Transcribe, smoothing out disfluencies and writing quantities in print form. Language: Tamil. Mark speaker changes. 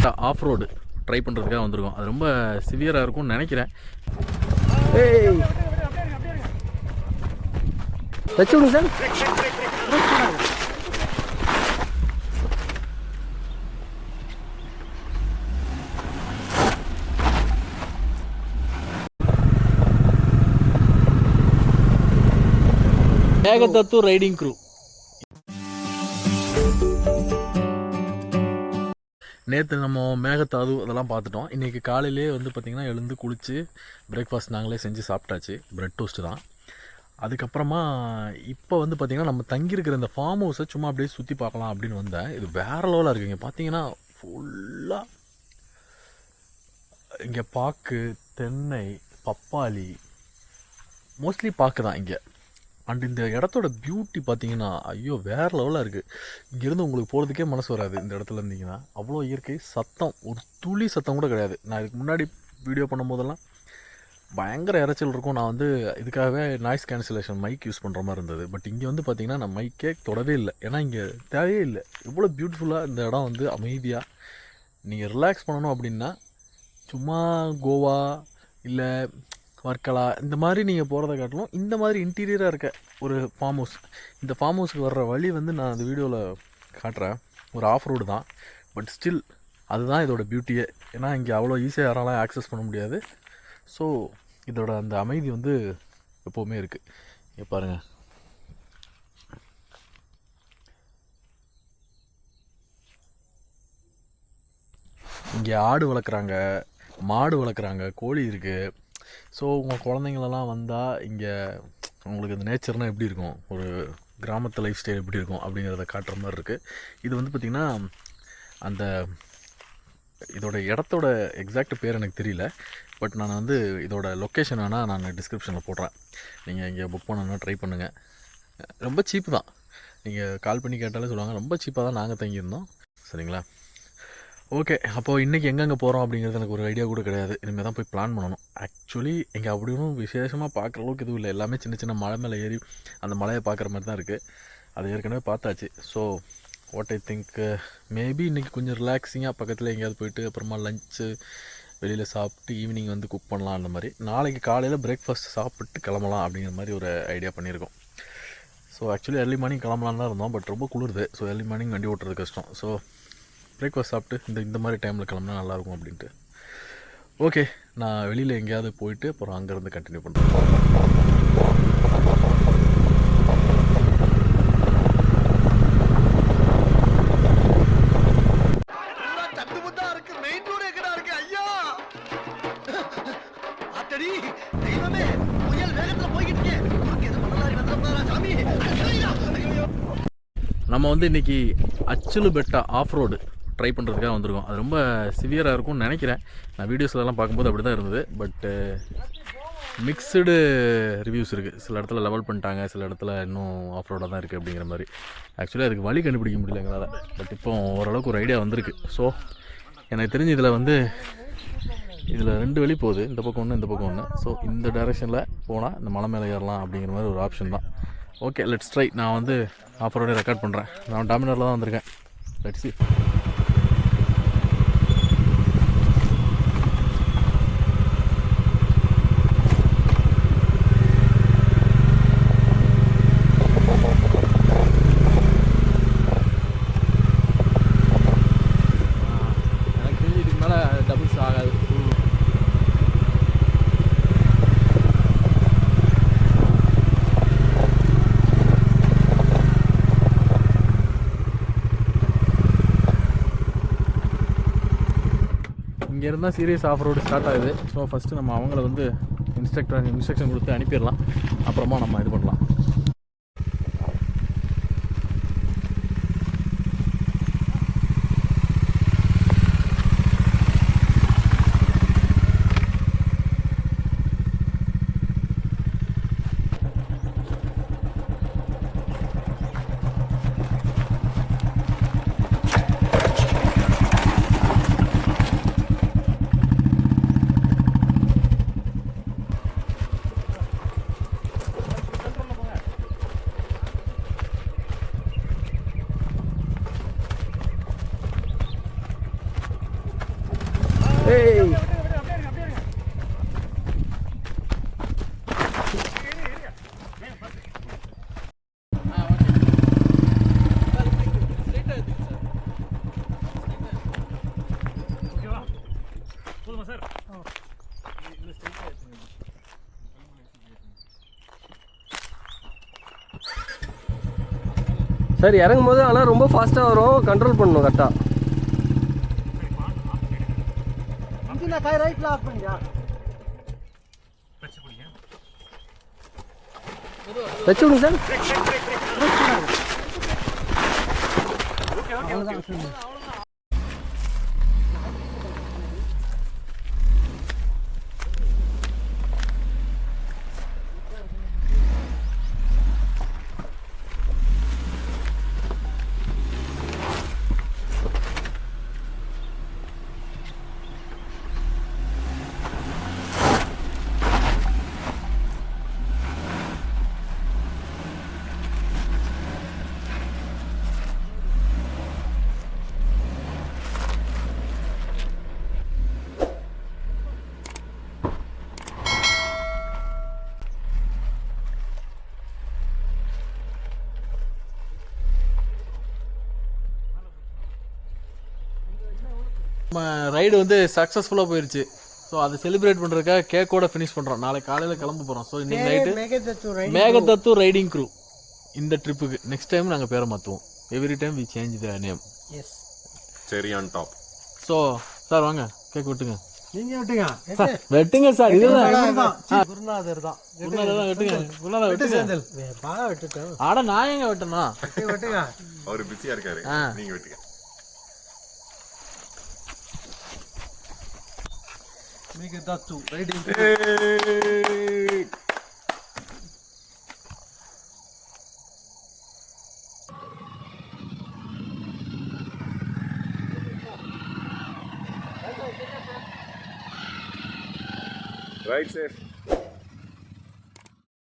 Speaker 1: பெட்டா ஆஃப் ரோடு ட்ரை பண்ணுறதுக்காக வந்திருக்கோம். அது ரொம்ப சிவியராக இருக்கும்னு நினைக்கிறேன். வச்சு விடுங்க சார். மேகதத்து riding crew. நேற்று நம்ம மேகதாது அதெல்லாம் பார்த்துட்டோம். இன்றைக்கி காலையிலே வந்து பார்த்திங்கன்னா எழுந்து குளித்து பிரேக்ஃபாஸ்ட் நாங்களே செஞ்சு சாப்பிட்டாச்சு. ப்ரெட் டோஸ்ட்டு தான். அதுக்கப்புறமா இப்போ வந்து பார்த்திங்கன்னா நம்ம தங்கியிருக்கிற இந்த ஃபார்ம் ஹவுஸை சும்மா அப்படியே சுற்றி பார்க்கலாம் அப்படின்னு வந்தேன். இது வேறு லெவலாக இருக்குது. இங்கே பார்த்தீங்கன்னா ஃபுல்லாக இங்கே பாக்கு, தென்னை, பப்பாளி, மோஸ்ட்லி பாக்கு தான் இங்கே. அண்ட் இந்த இடத்தோட பியூட்டி பார்த்தீங்கன்னா ஐயோ வேறு லெவலாக இருக்குது. இங்கேருந்து உங்களுக்கு போகிறதுக்கே மனசு வராது. இந்த இடத்துல இருந்தீங்கன்னா அவ்வளோ இயற்கை. சத்தம், ஒரு துளி சத்தம் கூட கிடையாது. நான் இதுக்கு முன்னாடி வீடியோ பண்ணும்போதெல்லாம் பயங்கர இறைச்சல் இருக்கும். நான் வந்து இதுக்காகவே நாய்ஸ் கேன்சலேஷன் மைக் யூஸ் பண்ணுற மாதிரி இருந்தது. பட் இங்கே வந்து பார்த்திங்கன்னா நான் மைக்கே தொடவே இல்லை. ஏன்னா இங்கே தேவையே இல்லை. இவ்வளோ பியூட்டிஃபுல்லாக இந்த இடம் வந்து அமைதியாக நீங்கள் ரிலாக்ஸ் பண்ணணும் அப்படின்னா சும்மா கோவா இல்லை வர்க்கலா இந்த மாதிரி நீங்கள் போகிறத காட்டிலும் இந்த மாதிரி இன்டீரியராக இருக்க ஒரு ஃபார்ம் ஹவுஸ். இந்த ஃபார்ம் ஹவுஸுக்கு வர்ற வழி வந்து நான் அந்த வீடியோவில் காட்டுறேன். ஒரு ஆஃப் ரோடு தான். பட் ஸ்டில் அதுதான் இதோட பியூட்டியே. ஏன்னா இங்கே அவ்வளோ ஈஸியாக யாராலும் ஆக்சஸ் பண்ண முடியாது. ஸோ இதோட அந்த அமைதி வந்து எப்போவுமே இருக்குது. இங்கே பாருங்கள், இங்கே ஆடு வளர்க்குறாங்க, மாடு வளர்க்குறாங்க, கோழி இருக்குது. ஸோ உங்கள் குழந்தைங்களெல்லாம் வந்தால் இங்கே உங்களுக்கு இந்த நேச்சர்னால் எப்படி இருக்கும், ஒரு கிராமத்து லைஃப் ஸ்டைல் எப்படி இருக்கும் அப்படிங்கிறத காட்டுற மாதிரி இருக்குது. இது வந்து பார்த்திங்கன்னா அந்த இதோட இடத்தோட எக்ஸாக்ட் பேர் எனக்கு தெரியல. பட் நான் வந்து இதோட லொக்கேஷன் வேணால் நான் டிஸ்கிரிப்ஷனில் போடுறேன். நீங்கள் இங்கே புக் பண்ணணுன்னா ட்ரை பண்ணுங்கள். ரொம்ப சீப்பு தான். நீங்கள் கால் பண்ணி கேட்டாலே சொல்லுவாங்க. ரொம்ப சீப்பாக தான் நாங்கள் தங்கியிருந்தோம். சரிங்களா? ஓகே, அப்போது இன்றைக்கி எங்கெங்கே போகிறோம் அப்படிங்கிறது எனக்கு ஒரு ஐடியா கூட கிடையாது. இனிமேல் தான் போய் பிளான் பண்ணணும். ஆக்சுவலி எங்கே அப்படி ஒன்றும் விசேஷமாக பார்க்குற அளவுக்கு எதுவும் இல்லை. எல்லாமே சின்ன சின்ன மலை மேலே ஏறி அந்த மலையை பார்க்குற மாதிரி தான் இருக்குது. அது ஏற்கனவே பார்த்தாச்சு. So what I think maybe இன்றைக்கி கொஞ்சம் ரிலாக்ஸிங்காக பக்கத்தில் எங்கேயாவது போயிட்டு அப்புறமா லஞ்சு வெளியில் சாப்பிட்டு ஈவினிங் வந்து குக் பண்ணலாம். அந்த மாதிரி நாளைக்கு காலையில் பிரேக்ஃபாஸ்ட் சாப்பிட்டு கிளம்பலாம் அப்படிங்கிற மாதிரி ஒரு ஐடியா பண்ணியிருக்கோம். ஸோ ஆக்சுவலி ஏர்லி மார்னிங் கிளம்பலான்னு தான் இருந்தோம். பட் ரொம்ப குளிருது. ஸோ ஏர்லி மார்னிங் வண்டி ஓட்டுறது கஷ்டம். ஸோ பிரேக்ஃபாஸ்ட் சாப்பிட்டு இந்த மாதிரி டைமில் கிளம்புனா நல்லாயிருக்கும் அப்படின்ட்டு. ஓகே, நான் வெளியில் எங்கேயாவது போயிட்டு அப்புறம் அங்கேருந்து கண்டினியூ பண்ணுறேன். நம்ம வந்து இன்றைக்கி அச்சுலு பெட்டா ஆஃப் ரோடு ட்ரை பண்ணுறதுக்காக வந்திருக்கோம். அது ரொம்ப சிவியராக இருக்கும்னு நினைக்கிறேன். நான் வீடியோஸ்லாம் பார்க்கும்போது அப்படி தான் இருந்தது. பட்டு மிக்சடு ரிவ்யூஸ் இருக்குது. சில இடத்துல லெவல் பண்ணிட்டாங்க, சில இடத்துல இன்னும் ஆஃப் ரோடாக தான் இருக்குது அப்படிங்கிற மாதிரி. ஆக்சுவலி அதுக்கு வழி கண்டுபிடிக்க முடியல எங்களால். பட் இப்போ ஓரளவுக்கு ஒரு ஐடியா வந்திருக்கு. ஸோ எனக்கு தெரிஞ்சு இதில் வந்து இதில் 2 வழி போகுது. இந்த பக்கம் ஒன்று, இந்த பக்கம் ஒன்று. ஸோ இந்த டைரெக்ஷனில் போனால் இந்த மலை மேலே ஏறலாம் அப்படிங்கிற மாதிரி ஒரு ஆப்ஷன் தான். Okay, let's try. நான் வந்து ஆஃப் ரோடே ரெக்கார்ட் பண்ணுறேன். நான் டாமினரில் தான் வந்திருக்கேன். Let's see. இங்கே இருந்தால் சீரியஸ் ஆஃப் ரோடு ஸ்டார்ட் ஆகுது. ஸோ ஃபஸ்ட்டு நம்ம அவங்கள வந்து இன்ஸ்ட்ரக்ஷன் கொடுத்து அனுப்பிடலாம். அப்புறமா நம்ம இது பண்ணலாம்.
Speaker 2: சரி இறங்கும் போது ஆனால் ரொம்ப ஃபாஸ்ட்டாக வரும், கண்ட்ரோல் பண்ணணும் கரெக்டாக.
Speaker 3: ரைட்ல ஆஃப் பண்ணியா
Speaker 2: வச்சு விடுங்க சார்.
Speaker 1: நம்ம ரைடு வந்து சக்ஸஸ்ஃபுல்லாக போயிடுச்சு. ஸோ அதை செலிப்ரேட் பண்ணுறதுக்காக கேக்கோட ஃபினிஷ் பண்ணுறோம். நாளைக்கு காலையில் கிளம்ப போகிறோம். ஸோ இன்றைக்கி நைட்டு மேகதத்து ரைடிங் க்ரூ இந்த ட்ரிப்புக்கு. நெக்ஸ்ட் டைம் நாங்கள் பேரை மாற்றுவோம். Every time we change the name.
Speaker 3: Yes
Speaker 4: cherry on top.
Speaker 1: So sir வாங்க கேக் வெட்டுங்க.
Speaker 3: நீங்க விட்டுங்க
Speaker 1: சார் வெட்டுங்க சார். இதுதான்
Speaker 3: குருநாதர் தான்
Speaker 1: வெட்டுங்க. வெட்டுங்க.
Speaker 3: பாக விட்டுட்டேன்.
Speaker 1: ஆட நான் எங்க வெட்டணும்?
Speaker 3: விட்டுங்க.
Speaker 4: அவர் பிஸியா இருக்காரு, நீங்க வெட்டுங்க.
Speaker 3: மேகதத்து ரைடிங்
Speaker 4: ரைட் சேஃப்.